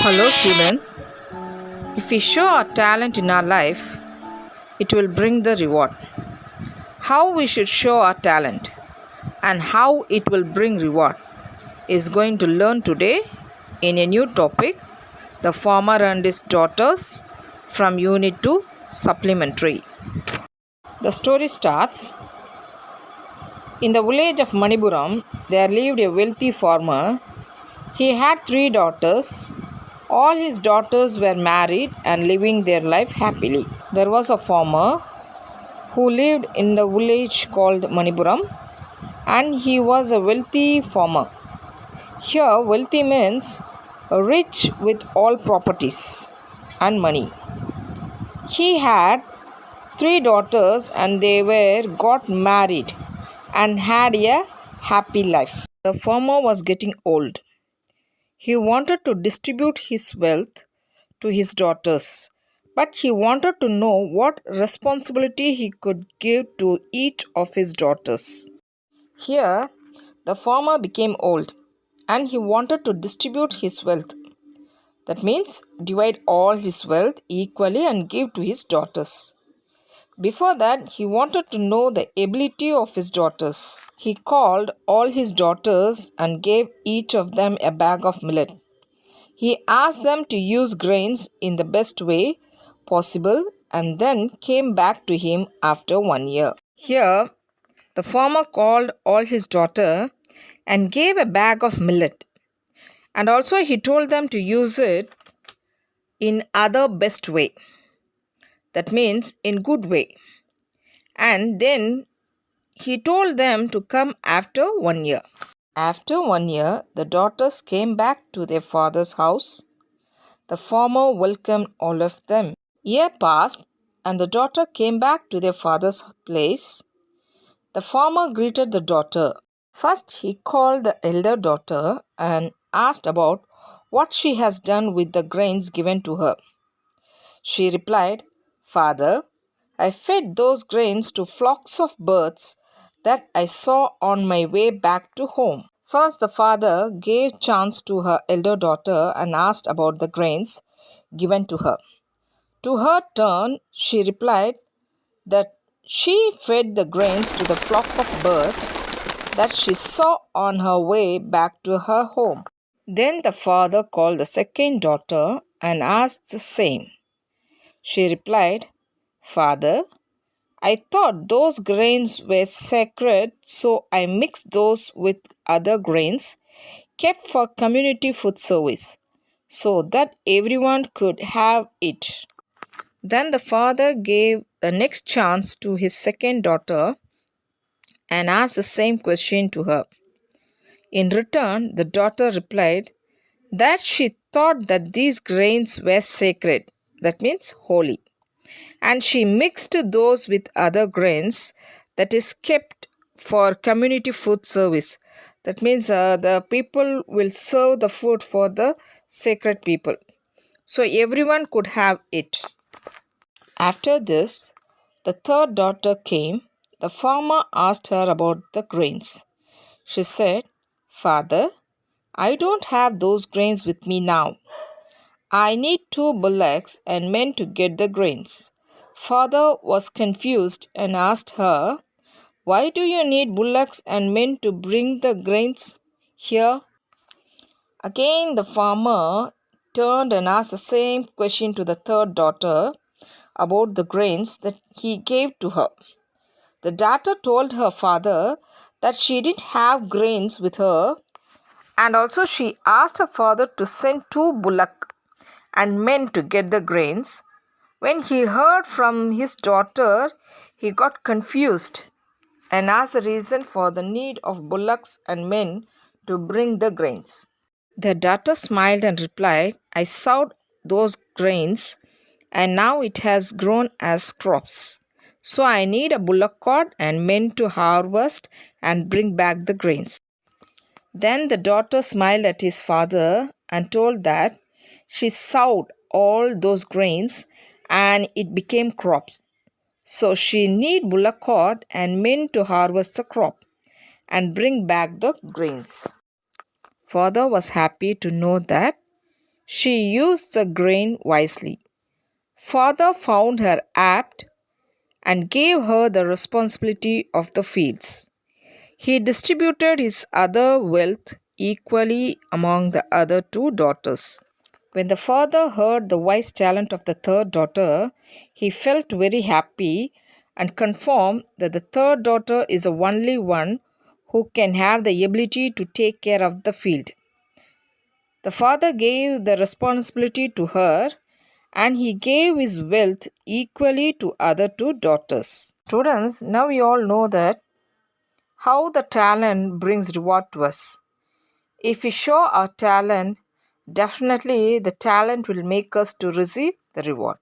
Hello, student. If we show our talent in our life, it will bring the reward. How we should show our talent and how it will bring reward is going to learn today in a new topic, the farmer and his daughters from Unit 2 Supplementary. The story starts. In the village of Manipuram, there lived a wealthy farmer. He had 3 daughters. All his daughters were married and living their life happily. There was a farmer who lived in the village called Manipuram, and he was a wealthy farmer. Here, wealthy means rich with all properties and money. He had 3 daughters and they were got married and had a happy life. The farmer was getting old. He wanted to distribute his wealth to his daughters, but he wanted to know what responsibility he could give to each of his daughters. Here, the farmer became old and he wanted to distribute his wealth. That means divide all his wealth equally and give to his daughters. Before that, he wanted to know the ability of his daughters. He called all his daughters and gave each of them a bag of millet. He asked them to use grains in the best way possible and then came back to him after 1 year. Here, the farmer called all his daughters and gave a bag of millet. And also he told them to use it in other best way. That means in good way. And then he told them to come after 1 year. After 1 year, the daughters came back to their father's house. The farmer welcomed all of them. A year passed, and the daughter came back to their father's place. The farmer greeted the daughter. First, he called the elder daughter and asked about what she has done with the grains given to her. She replied, "Father, I fed those grains to flocks of birds that I saw on my way back to home." First, the father gave chance to her elder daughter and asked about the grains given to her. To her turn, she replied that she fed the grains to the flock of birds that she saw on her way back to her home. Then the father called the second daughter and asked the same. She replied, "Father, I thought those grains were sacred, so I mixed those with other grains kept for community food service so that everyone could have it." Then the father gave the next chance to his second daughter and asked the same question to her. In return, the daughter replied that she thought that these grains were sacred, that means holy, and she mixed those with other grains that is kept for community food service. That means the people will serve the food for the sacred people, so everyone could have it. After this, the third daughter came. The farmer asked her about the grains. She said, "Father, I don't have those grains with me now. I need 2 bullocks and men to get the grains." Father was confused and asked her, "Why do you need bullocks and men to bring the grains here?" Again, the farmer turned and asked the same question to the third daughter about the grains that he gave to her. The daughter told her father that she didn't have grains with her, and also she asked her father to send 2 bullocks and men to get the grains. When he heard from his daughter, he got confused and asked the reason for the need of bullocks and men to bring the grains. The daughter smiled and replied, "I sowed those grains and now it has grown as crops. So I need a bullock cart and men to harvest and bring back the grains." Then the daughter smiled at his father and told that she sowed all those grains and it became crops. So she need bullock cart and men to harvest the crop and bring back the grains. Father was happy to know that She used the grain wisely. Father found her apt and gave her the responsibility of the fields. He distributed his other wealth equally among the other two daughters. When the father heard the wise talent of the third daughter, he felt very happy and confirmed that the third daughter is the only one who can have the ability to take care of the field. The father gave the responsibility to her and he gave his wealth equally to other two daughters. Students, now you all know that how the talent brings reward to us. If we show our talent, definitely the talent will make us to receive the reward.